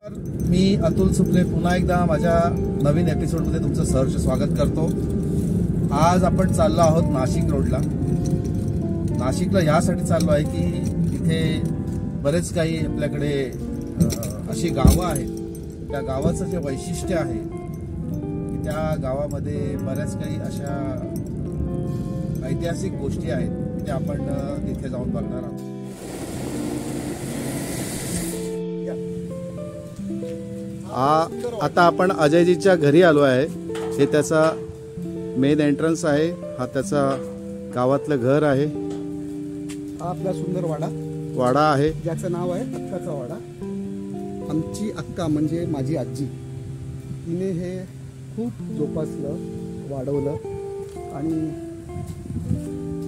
मी अतुल सुपले पुन्हा एकदा माझ्या नवीन एपिसोडमध्ये तुमचं सहर्ष स्वागत करतो। आज आपण चाललो आहोत नाशिक रोडला। नाशिकला यासाठी चाललो आहे की इथे बरेच काही आपल्याकडे अशी गावं आहेत। त्या गावाचं जे वैशिष्ट्य आहे त्या गावामध्ये बऱ्याच काही अशा ऐतिहासिक गोष्टी आहेत ते आपण तिथे जाऊन बघणार आहोत। आता आपण अजयजीच्या घरी आलो आहे। हे त्याचा मेन एंट्रन्स आहे। हा त्याचा गावातलं घर आहे। हा आपला सुंदर वाडा आहे ज्याचं नाव आहे अक्काचा वाडा। आमची अक्का म्हणजे माझी आजी, तिने हे खूप जोपासलं, वाढवलं आणि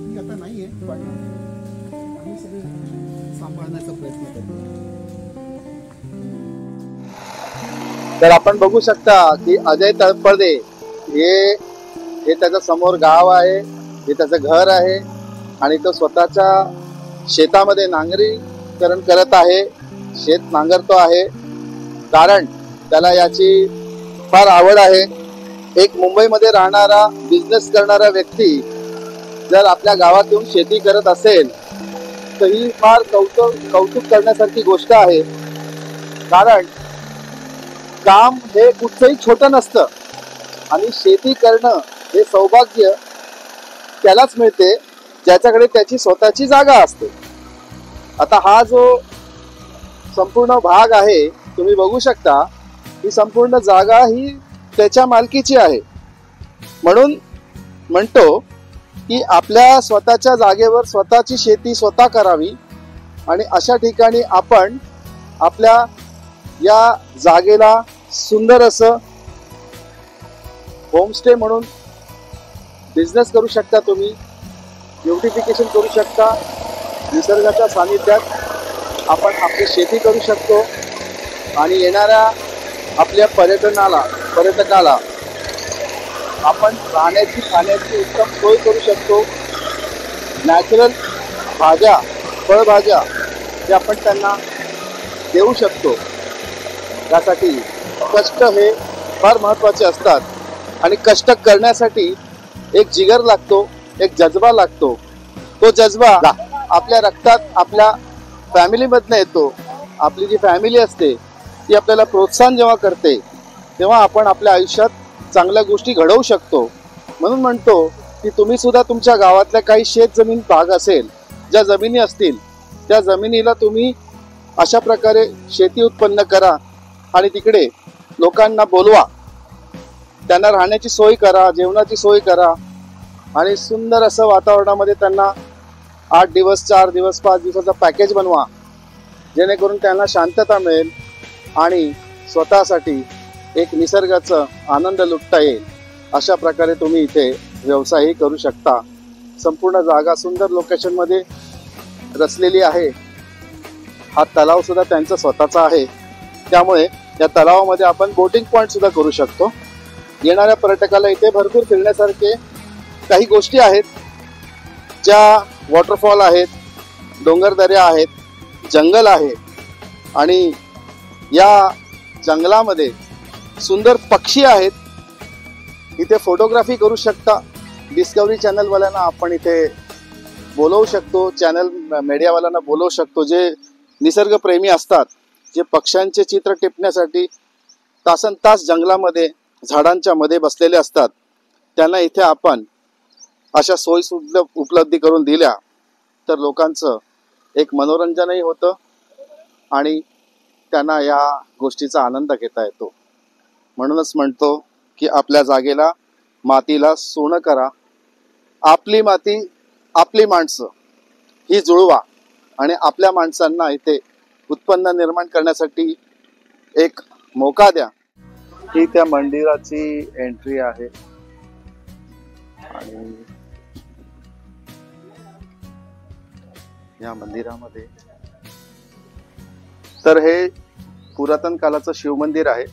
ती आता नाही आहे, पण आम्ही सगळे सांभाळण्याचा प्रयत्न करतो। तर आपण बघू शकता की अजय तळपदे हे त्याच्या समोर गाव आहे, हे त्याचं घर आहे आणि तो स्वतःच्या शेतामध्ये नांगरीकरण करत आहे। शेत नांगरतो आहे कारण त्याला याची फार आवड आहे। एक मुंबईमध्ये राहणारा बिझनेस करणारा व्यक्ती जर आपल्या गावात येऊन शेती करत असेल तर ही फार कौतुक करण्यासारखी गोष्ट आहे। कारण काम हे कुठचंही छोटं नसतं आणि शेती करणं हे सौभाग्य त्यालाच मिळते ज्याच्याकडे त्याची स्वतःची जागा असते। आता हा जो संपूर्ण भाग आहे तुम्ही बघू शकता, ही संपूर्ण जागा ही त्याच्या मालकीची आहे। म्हणून म्हणतो की आपल्या स्वतःच्या जागेवर स्वतःची शेती स्वतः करावी आणि अशा ठिकाणी आपण आपल्या या जागेला सुंदर असं होमस्टे म्हणून बिझनेस करू शकता। तुम्ही ब्युटिफिकेशन करू शकता। निसर्गाच्या सानिध्यात आपण आपली शेती करू शकतो आणि येणाऱ्या आपल्या पर्यटकाला आपण राहण्याची खाण्याची उत्तम सोय करू शकतो। नॅचरल भाज्या, फळभाज्या जे आपण त्यांना देऊ शकतो। यासाठी कष्ट हे फार महत्त्वाचे असतात आणि कष्ट करण्यासाठी एक जिगर लागतो, एक जज्बा लागतो। तो जज्बा आपल्या रक्तात, आपल्या फॅमिलीमधनं येतो। आपली जी फॅमिली असते ती आपल्याला प्रोत्साहन जेव्हा करते तेव्हा आपण आपल्या आयुष्यात चांगल्या गोष्टी घडवू शकतो। म्हणून म्हणतो की तुम्ही सुद्धा तुमच्या गावातल्या काही शेत जमीन भाग असेल, ज्या जमिनी असतील त्या जमिनीला तुम्ही अशा प्रकारे शेती उत्पन्न करा आणि तिकडे लोकांना बोलवा, त्यांना राहण्याची सोय करा, जेवणाची सोय करा आणि सुंदर असं वातावरणामध्ये त्यांना 8 दिवस, 4 दिवस, 5 दिवसाचा पॅकेज बनवा, जेणेकरून त्यांना शांतता मिळेल आणि स्वतःसाठी एक निसर्गाचा आनंद लुटता येईल। अशा प्रकारे तुम्ही इथे व्यवसायही करू शकता। संपूर्ण जागा सुंदर लोकेशनमध्ये रचलेली आहे। हा तलाव सुद्धा त्यांचा स्वतःचा आहे, त्यामुळे या तलावामध्ये आपण बोटिंग पॉइंट सुद्धा करू शकतो। येणाऱ्या पर्यटकाला इथे भरपूर फिरण्यासारखे काही गोष्टी आहेत, ज्या वॉटरफॉल आहेत, डोंगरदऱ्या आहेत, जंगल आहे आणि या जंगलामध्ये सुंदर पक्षी आहेत। इथे फोटोग्राफी करू शकता। डिस्कवरी चॅनलवाल्यांना आपण इथे बोलवू शकतो, चॅनल मीडियावाल्यांना बोलवू शकतो, जे निसर्गप्रेमी असतात, जे पक्ष्यांचे चित्र टिपण्यासाठी तासनतास जंगलामध्ये झाडांच्या मध्ये बसलेले असतात, त्यांना इथे आपण अशा सोयी उपलब्धी करून दिल्या तर लोकांचं एक मनोरंजनही होतं आणि त्यांना या गोष्टीचा आनंद घेता येतो। म्हणूनच म्हणतो की आपल्या जागेला, मातीला सोनं करा। आपली माती, आपली माणसं ही जुळवा आणि आपल्या माणसांना इथे उत्पन्न निर्माण करण्यासाठी एक मोका द्या। ही त्या मंदिराची एंट्री आहे आणि या मंदिरामध्ये तर हे पुरातन कालाचं शिव मंदिर आहे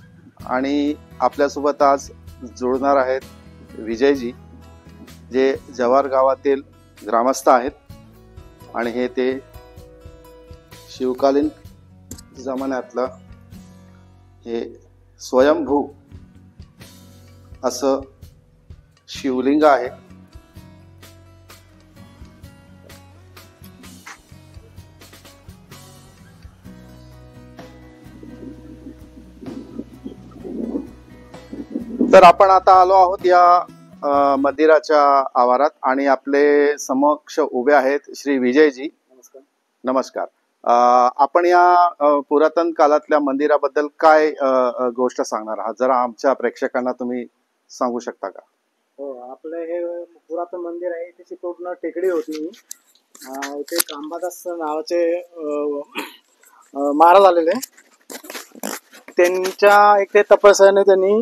आणि आपल्यासोबत आज जुळणार आहेत विजयजी, जे जव्हार गावातील ग्रामस्थ आहेत आणि हे ते शिवकालीन जमान्यातलं हे स्वयंभू असं शिवलिंग आहे. तर आपण आता आलो आहोत या मंदिराच्या आवारात आणि आपले समक्ष उभे आहेत श्री विजयजी. नमस्कार. नमस्कार. आपण या पुरातन काळातल्या मंदिराबद्दल काय गोष्ट सांगणार आहात, जरा आमच्या प्रेक्षकांना तुम्ही सांगू शकता का? हो, आपलं हे पुरातन मंदिर आहे. त्याची पूर्ण टेकडी होती. इथे कांबादास नावाचे महाराज आलेले. त्यांच्या एक ते तपस्याने त्यांनी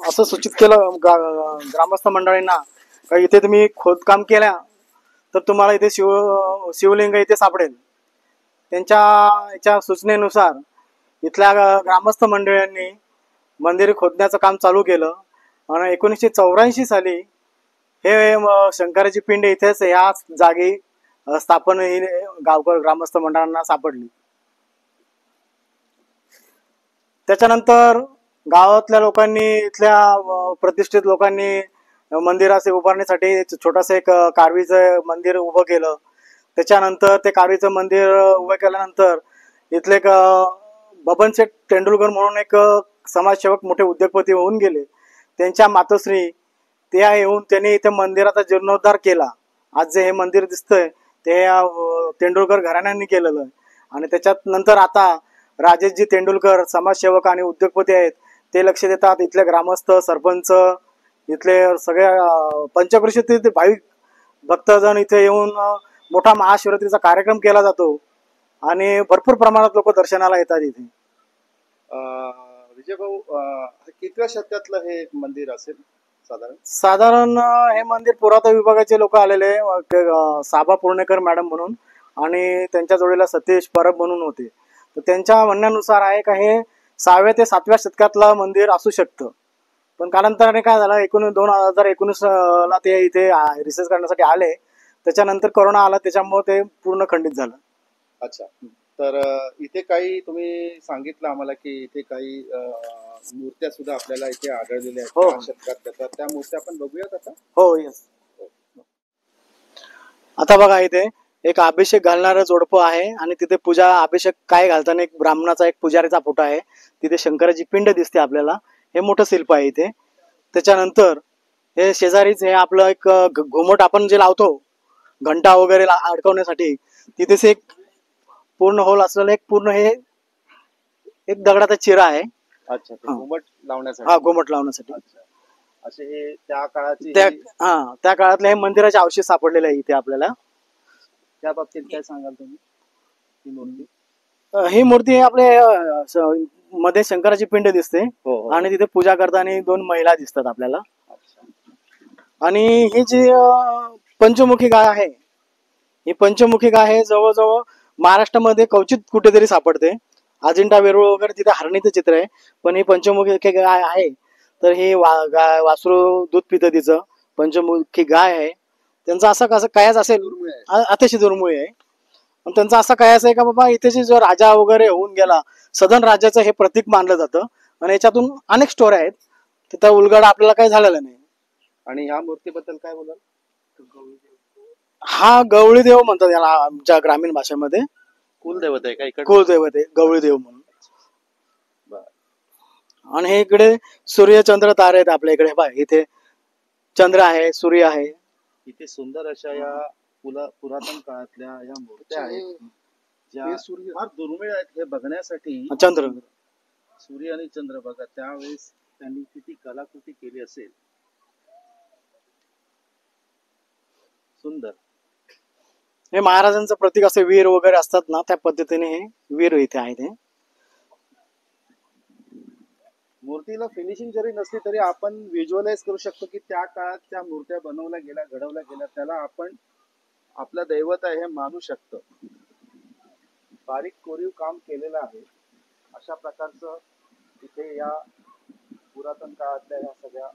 असं सूचित केलं ग्रामस्थ मंडळींना का इथे तुम्ही खोदकाम केल्या तर तुम्हाला इथे शिवलिंग इथे सापडेल. त्यांच्या याच्या सूचनेनुसार इथल्या ग्रामस्थ मंडळींनी मंदिर खोदण्याचं काम चालू केलं आणि 1984 साली हे शंकराची पिंड इथेच या जागी स्थापन ही गावकर ग्रामस्थ मंडळांना सापडली. त्याच्यानंतर गावातल्या लोकांनी, इथल्या प्रतिष्ठित लोकांनी मंदिराचे उभारण्यासाठी छोटंसं एक कारवीचं मंदिर उभं केलं. त्याच्यानंतर ते कारवीचं मंदिर उभं केल्यानंतर इथले एक बबनशेठ तेंडुलकर म्हणून एक समाजसेवक मोठे उद्योगपती होऊन गेले. त्यांच्या मातोश्री त्या येऊन त्यांनी इथे मंदिराचा जीर्णोद्धार केला. आज जे हे मंदिर दिसतंय ते तेंडुलकर घराण्यांनी केलेलं आहे. आणि त्याच्यात नंतर आता राजेशजी तेंडुलकर समाजसेवक आणि उद्योगपती आहेत, ते लक्ष देतात. इथले ग्रामस्थ, सरपंच, इथले सगळे पंचक्रोशीतील भाविक भक्तजन इथे येऊन मोठा महाशिवरात्रीचा कार्यक्रम केला जातो आणि भरपूर प्रमाणात लोक दर्शनाला येतात इथे. विजय भाऊ, कितव्या शतकातलं हे मंदिर असेल साधारण हे मंदिर पुरातत्व विभागाचे लोक आलेले, साबा पुर्णेकर मॅडम म्हणून आणि त्यांच्या जोडीला सतीश परब म्हणून होते. तर त्यांच्या म्हणण्यानुसार आहे का हे 6व्या ते 7व्या शतकातलं मंदिर असू शकतं. पण कालांतराने काय झालं, 2019ला ते इथे रिसर्च करण्यासाठी आले. त्याच्यानंतर कोरोना आला, त्याच्यामुळे ते पूर्ण खंडित झालं. अच्छा. तर इथे काही तुम्ही सांगितलं आम्हाला की इथे काही मूर्त्या सुद्धा आपल्याला इथे आढळलेल्या आहेत. हो. शतकात त्या मूर्त्या आपण बघूयात आता. हो, येस. आता बघा, इथे एक अभिषेक घालणारं जोडपं आहे आणि तिथे पूजा अभिषेक काय घालताना एक ब्राह्मणाचा, एक पुजारीचा फोटो आहे. तिथे शंकराची पिंड दिसते आपल्याला. हे मोठं शिल्प आहे इथे. त्याच्यानंतर हे शेजारीच हे आपलं एक घुमट आपण जे लावतो घंटा वगैरे अडकवण्यासाठी, तिथेच एक पूर्ण होल असलेलं एक पूर्ण हे एक दगडाचा चिरा आहे. अच्छा. घुमट लावण्यासाठी. हा, घुमट लावण्यासाठी. असे हे त्या काळाचे त्या काळातले हे मंदिराचे अवशेष सापडलेले आहे इथे आपल्याला. त्या बाबतीत काय सांगाल तुम्ही? ही मूर्ती, ही मूर्ती आपले मध्ये शंकराची पिंड दिसते. हो. आणि तिथे पूजा करताना 2 महिला दिसतात आपल्याला. आणि ही जी पंचमुखी गाय आहे, ही पंचमुखी गाय आहे जवळजवळ महाराष्ट्रामध्ये क्वचित कुठेतरी सापडते. अजिंठा वेरूळ वगैरे तिथे हरणीचं चित्र आहे, पण ही पंचमुखी गाय आहे. तर ही वासरू दूध पितं तिचं. पंचमुखी गाय आहे. त्यांचा असं कसं कायच असेल, अतिशय दुर्मिळ आहे. पण त्यांचा असा कायच आहे का बाबा इथे जो राजा वगैरे होऊन गेला, सदन राजाचं हे प्रतीक मानलं जातं. आणि याच्यातून अनेक स्टोऱ्या आहेत, तिथं उलगड आपल्याला काही झालेलं नाही. आणि ह्या मूर्तीबद्दल काय बोलाल? हा गवळी देव म्हणतात याला आमच्या ग्रामीण भाषेमध्ये. कुलदैवत आहे का इकडे? कुलदैवत आहे, गवळी देव म्हणून. आणि हे इकडे सूर्य, चंद्र, तारे आहेत आपल्या इकडे. बघा, इथे चंद्र आहे, सूर्य आहे. इथे सुंदर अशा या पुरातन काळातल्या या मूर्त्या आहेत, ज्या फार दुर्मिळ आहेत हे बघण्यासाठी. चंद्र, सूर्य आणि चंद्र बघा, त्यावेळेस त्यांनी किती कलाकृती केली असेल. सुंदर. हे महाराजांचं प्रतीक, असे वीर वगैरे असतात ना, त्या पद्धतीने हे वीर इथे आहेत. हे मूर्तीला फिनिशिंग जरी नसली तरी आपण व्हिज्युअलाइज करू शकतो की त्या काळात त्या मूर्त्या बनवल्या गेल्या, घडवल्या गेल्या. त्याला आपण आपलं दैवत आहे हे मानू शकतो. बारीक कोरीव काम केलेलं आहे. अशा प्रकारचं इथे या पुरातन काळातल्या ह्या सगळ्या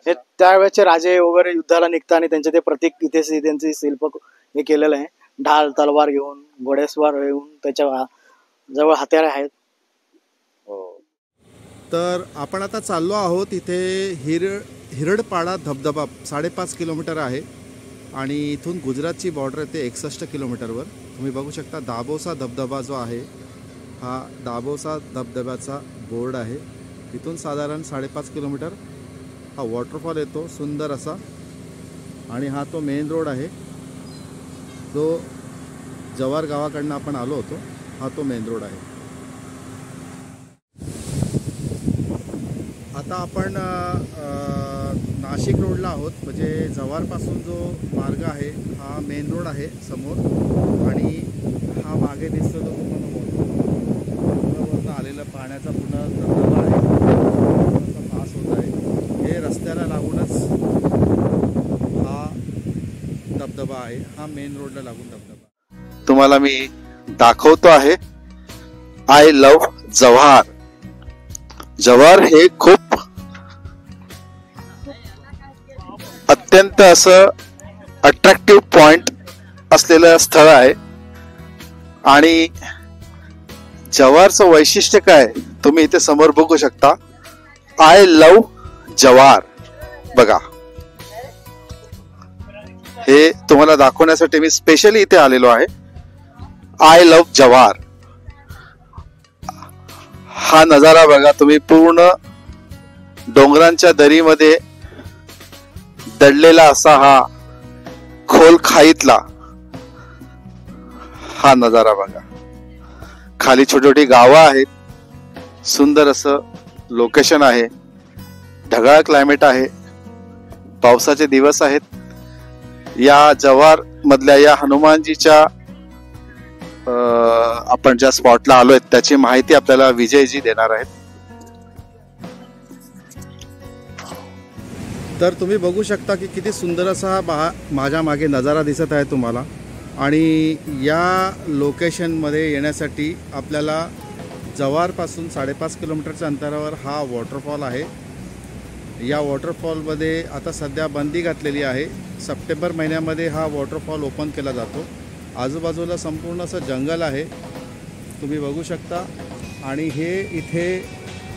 हे त्यावेळेचे राजे वगैरे युद्धाला निघताना त्यांचे ते प्रतीक इथे त्यांचे शिल्प हे केलेलं आहे. ढाल तलवार घेऊन, घोडेस्वार घेऊन, त्याच्या जवळ हत्यारे आहेत. तर आपण आता चाललो आहोत इथे हिरडपाडा धबधबा 5.5 किलोमीटर आहे आणि इथून गुजरातची बॉर्डर येते 61 किलोमीटरवर. तुम्ही बघू शकता दाबोसा धबधबा जो आहे हा दाबोसा धबधब्याचा बोर्ड आहे. इथून साधारण 5.5 किलोमीटर हा वॉटरफॉल येतो सुंदर असा आणि हा तो मेन रोड आहे जो जव्हार गावाकडनं आपण आलो होतो. हा तो मेन रोड आहे. आता आपण नाशिक रोडला आहोत. म्हणजे जव्हारपासून जो मार्ग आहे हा मेन रोड आहे समोर आणि हा मागे दिसतो तो पूर्ण आलेला पाण्याचा पुन्हा धबधबा आहे. असा पास होत आहे. हे रस्त्याला लागूनच हा धबधबा आहे. हा मेन रोडला लागून धबधबा तुम्हाला मी दाखवतो आहे. I love Jawhar. जव्हार हे खूप अत्यंत असं अट्रॅक्टिव्ह पॉइंट असलेलं स्थळ आहे आणि जव्हारचं वैशिष्ट्य काय तुम्ही इथे समोर बघू शकता. आय लव्ह जव्हार बघा. हे तुम्हाला दाखवण्यासाठी मी स्पेशली इथे आलेलो आहे. I love Jawhar. हा नजारा बघा तुम्ही. पूर्ण डोंगरांच्या दरीमध्ये दडलेला असा हा खोल खाईतला हा नजारा बघा. खाली छोटी छोटी गावं आहेत. सुंदर असं लोकेशन आहे. ढगाळ क्लायमेट आहे. पावसाचे दिवस आहेत. या जव्हार मधल्या या हनुमानजीच्या आपण ज्या स्पॉटला आलोय त्याची माहिती आपल्याला विजयजी देणार आहेत. तर तुम्ही बघू शकता की किती सुंदर असा हा माझ्या मागे नजारा दिसत आहे तुम्हाला. आणि या लोकेशनमध्ये येण्यासाठी आपल्याला जव्हारपासून 5.5 किलोमीटरच्या अंतरावर हा वॉटरफॉल आहे. या वॉटरफॉलमध्ये आता सध्या बंदी घातलेली आहे. सप्टेंबर महिन्यामध्ये हा वॉटरफॉल ओपन केला जातो. आजूबाजूला संपूर्ण असं जंगल आहे तुम्ही बघू शकता. आणि हे इथे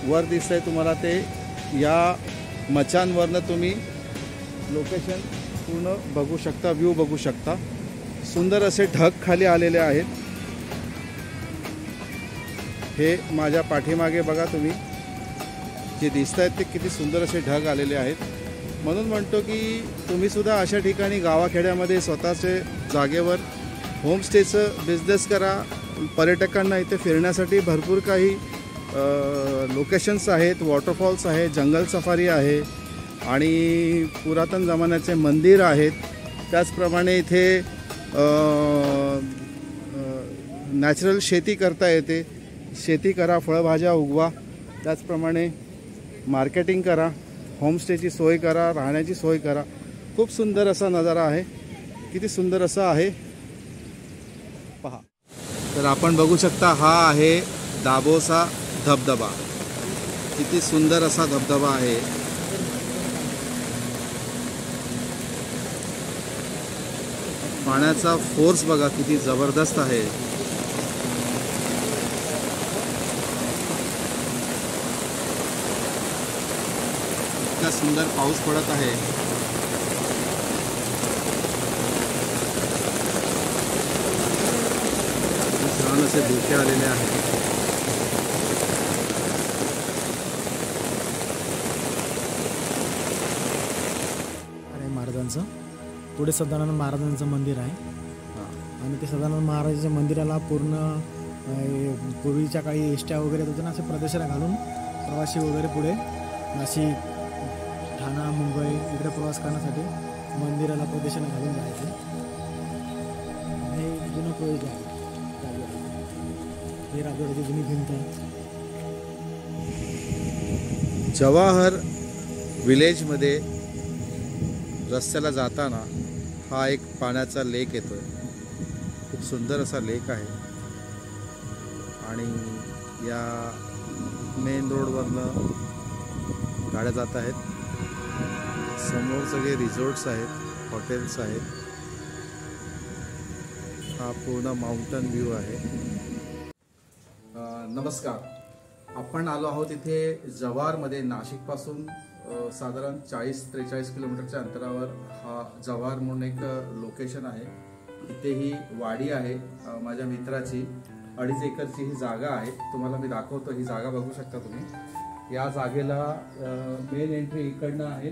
वर दिसतंय तुम्हाला ते या मचांवरनं तुम्ही लोकेशन पूर्ण बघू शकता. व्ह्यू बघू शकता. सुंदर असे ढग खाली आलेले आहेत. हे माझ्या पाठीमागे बघा तुम्ही जे दिसत आहेत ते किती सुंदर असे ढग आलेले आहेत. म्हणून म्हणतो की तुम्ही सुद्धा अशा ठिकाणी गावाखेड्यामध्ये स्वतःचे जागेवर होमस्टेचं बिझनेस करा. पर्यटकांना इथे फिरण्यासाठी भरपूर काही लोकेशन्स आहेत. वॉटरफॉल्स आहे, जंगल सफारी आहे आणि पुरातन जमान्याचे मंदिर आहेत. त्याचप्रमाणे इथे नॅचरल शेती करता येते. शेती करा, फळभाज्या उगवा. त्याचप्रमाणे मार्केटिंग करा, होमस्टेची सोय करा, राहण्याची सोय करा. खूप सुंदर असा नजारा आहे. किती सुंदर असा आहे पहा. तर आपण बघू शकता हा आहे दाबोसा धबधबा. किती सुंदर असा धबधबा आहे. पाण्याचा फोर्स बघा किती जबरदस्त आहे. इतका सुंदर पाऊस पडत आहे. छान असे धुके आलेले आहेत. महाराजांचं पुढे सदानंद महाराजांचं मंदिर आहे आणि ते सदानंद महाराजांच्या मंदिराला पूर्ण पूर्वीच्या काळी एसट्या वगैरे होत्या ना, असे प्रदर्शन घालून प्रवासी वगैरे पुढे नाशिक, ठाणा, मुंबई इकडे प्रवास करण्यासाठी मंदिराला प्रदर्शन घालून जायचे. हे जुनं प्रवेश आहे. हे राजवाड्याची जुनी भिंत आहे. जवाहर विलेजमध्ये रस्त्याला जाताना हा एक पाण्याचा लेक येतो. खूप सुंदर असा लेक आहे आणि या मेन रोडवरनं गाड्या जात आहेत. समोर सगळे रिसॉर्ट्स आहेत, हॉटेल्स आहेत. हा पूर्ण माउंटन व्ह्यू आहे. नमस्कार. आपण आलो आहोत इथे जव्हारमध्ये, नाशिकपासून साधारण 40-43 किलोमीटरच्या अंतरावर हा जव्हार म्हणून एक लोकेशन आहे. इथे ही वाडी आहे माझ्या मित्राची. 2.5 एकरची ही जागा आहे. तुम्हाला मी दाखवतो, ही जागा बघू शकता तुम्ही. या जागेला मेन एंट्री इकडनं आहे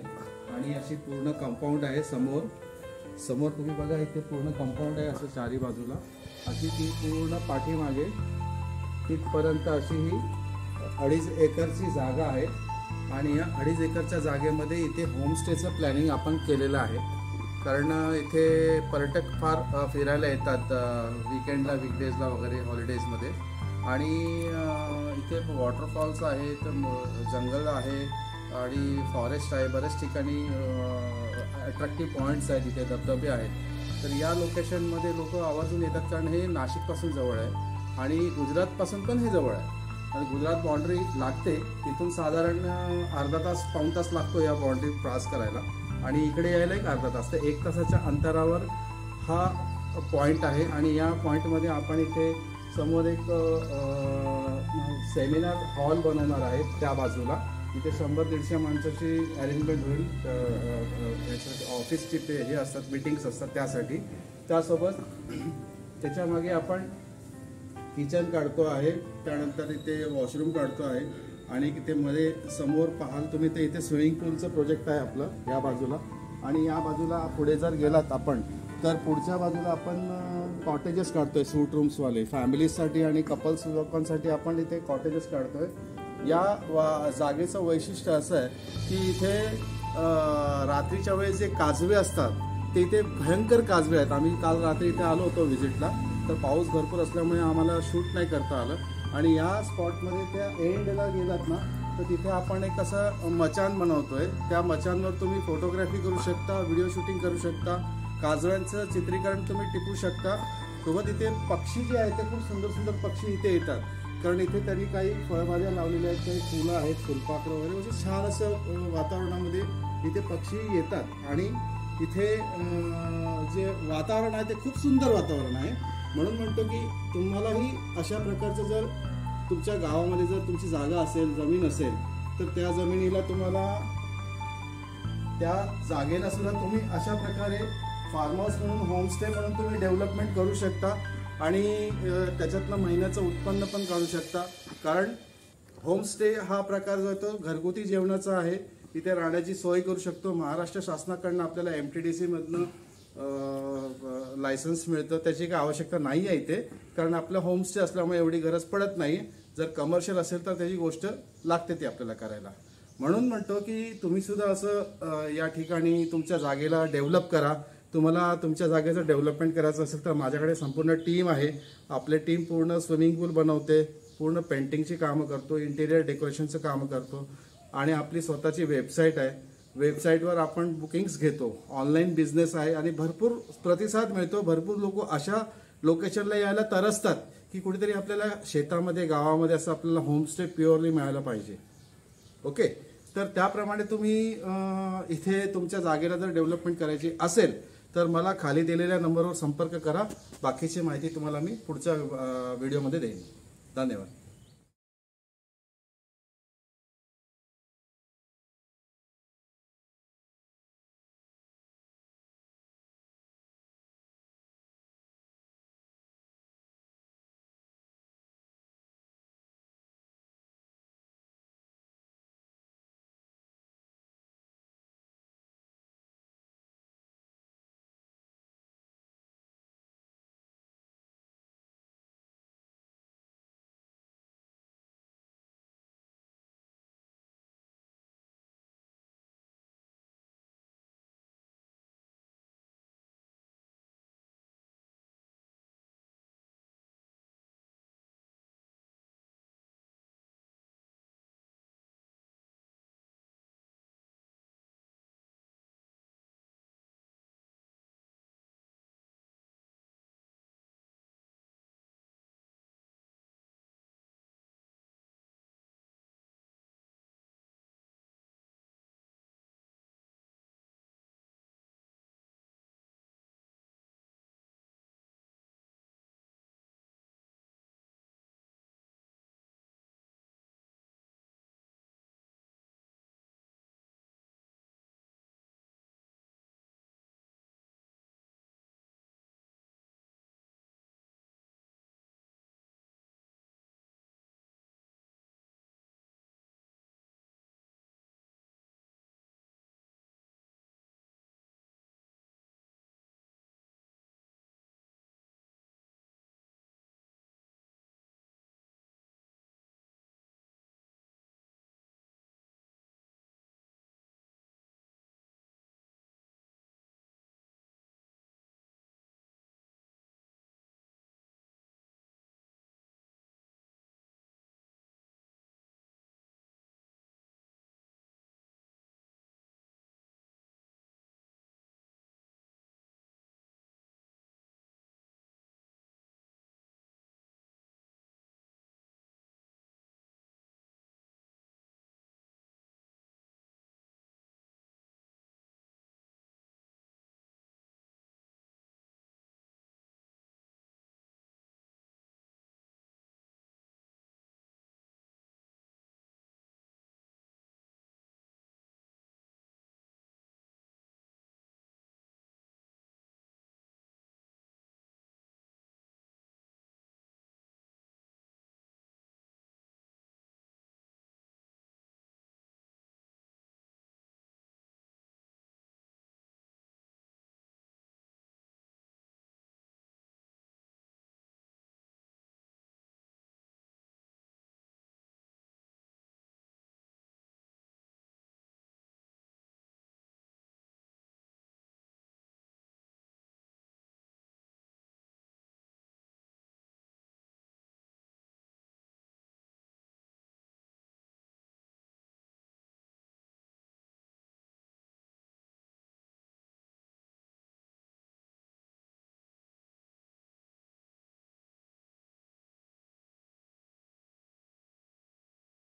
आणि अशी पूर्ण कंपाऊंड आहे. समोर तुम्ही बघा, इथे पूर्ण कंपाऊंड आहे असं चारी बाजूला. अशी ती पूर्ण पाठीमागे तिथपर्यंत अशी ही 2.5 एकरची जागा आहे. आणि या 2.5 एकरच्या जागेमध्ये इथे होमस्टेचं प्लॅनिंग आपण केलेलं आहे. कारण इथे पर्यटक फार फिरायला येतात वीकेंडला, वीकडेजला वगैरे, हॉलिडेजमध्ये. आणि इथे वॉटरफॉल्स आहेत, जंगल आहे आणि फॉरेस्ट आहे. बऱ्याच ठिकाणी अट्रॅक्टिव्ह पॉईंट्स आहेत, इथे धबधबे आहेत. तर या लोकेशनमध्ये लोक आवर्जून येतात, कारण हे नाशिकपासून जवळ आहे आणि गुजरातपासून पण हे जवळ आहे. आणि गुजरात बाउंड्री लागते, तिथून साधारण अर्धा तास, पाऊण तास लागतो या बाउंड्री क्रॉस करायला. आणि इकडे यायला एक अर्धा तास. तर 1 तासाच्या अंतरावर हा पॉईंट आहे. आणि या पॉईंटमध्ये आपण इथे समोर एक सेमिनार हॉल बनवणार आहे. त्या बाजूला इथे 100-150 माणसाची अरेंजमेंट होईल. ऑफिसची हे असतात, मीटिंग्स असतात त्यासाठी. त्यासोबत त्याच्यामागे आपण किचन काढतो आहे, त्यानंतर इथे वॉशरूम काढतो आहे. आणि इथे मध्ये समोर पाहाल तुम्ही, तर इथे स्विमिंग पूलचं प्रोजेक्ट आहे आपलं या बाजूला. आणि या बाजूला पुढे जर गेलात आपण, तर पुढच्या बाजूला आपण कॉटेजेस काढतोय, सूट रूम्सवाले फॅमिलीजसाठी आणि कपल्स लोकांसाठी आपण इथे कॉटेजेस काढतोय. या जागेचं वैशिष्ट्य असं आहे की इथे रात्रीच्या वेळेस जे काजवे असतात ते इथे भयंकर काजवे आहेत. आम्ही काल रात्री इथे आलो होतो व्हिजिटला, तर पाऊस भरपूर असल्यामुळे आम्हाला शूट नाही करता आलं. आणि या स्पॉटमध्ये त्या एंडला गेलात ना, तर तिथे आपण एक असं मचान बनवतोय. त्या मचानवर तुम्ही फोटोग्राफी करू शकता, व्हिडिओ शूटिंग करू शकता, काजव्यांचं चित्रीकरण तुम्ही टिपू शकता. सोबत इथे पक्षी जे आहेत ते खूप सुंदर सुंदर पक्षी इथे येतात, कारण इथे त्यांनी काही फळभाज्या लावलेल्या आहेत, काही फुलं आहेत, फुलपाखरं वगैरे, म्हणजे छान असं वातावरणामध्ये इथे पक्षी येतात. आणि इथे जे वातावरण आहे ते खूप सुंदर वातावरण आहे. म्हणून म्हणतो की तुम्हालाही अशा प्रकारचं जर तुमच्या गावामध्ये जर तुमची जागा असेल, जमीन असेल, तर त्या जमिनीला तुम्हाला, त्या जागेला सुद्धा तुम्ही अशा प्रकारे फार्म हाऊस म्हणून, होमस्टे म्हणून तुम्ही डेव्हलपमेंट करू शकता. आणि त्याच्यातनं महिन्याचं उत्पन्न पण काढू शकता. कारण होमस्टे हा प्रकार जो आहे तो घरगुती जेवणाचा आहे. इथे राहण्याची सोय करू शकतो. महाराष्ट्र शासनाकडनं आपल्याला MTDC मधनं लायसन्स मिळतं. त्याची काही आवश्यकता नाही आहे इथे, कारण आपलं होमस्टे असल्यामुळे एवढी गरज पडत नाही. जर कमर्शियल असेल तर त्याची गोष्ट लागते ती आपल्याला करायला. म्हणून म्हणतो की तुम्ही सुद्धा असं या ठिकाणी तुमच्या जागेला डेव्हलप करा. तुम्हाला तुमच्या जागेचं डेव्हलपमेंट करायचं असेल तर माझ्याकडे संपूर्ण टीम आहे. आपली टीम पूर्ण स्विमिंग पूल बनवते, पूर्ण पेंटिंगची कामं करतो, इंटिरियर डेकोरेशनचं कामं करतो. आणि आपली स्वतःची वेबसाईट आहे. वेबसाईटवर आपण बुकिंग्स घेतो. ऑनलाईन बिझनेस आहे आणि भरपूर प्रतिसाद मिळतो. भरपूर लोक अशा लोकेशनला यायला तरसतात की कुठेतरी आपल्याला शेतामध्ये, गावामध्ये असं आपल्याला होमस्टे प्युअरली मिळायला पाहिजे. ओके, तर त्याप्रमाणे तुम्ही इथे तुमच्या जागेला जर डेव्हलपमेंट करायची असेल तर मला खाली दिलेल्या नंबरवर संपर्क करा. बाकीची माहिती तुम्हाला मी पुढच्या व्हिडिओमध्ये देईन. धन्यवाद.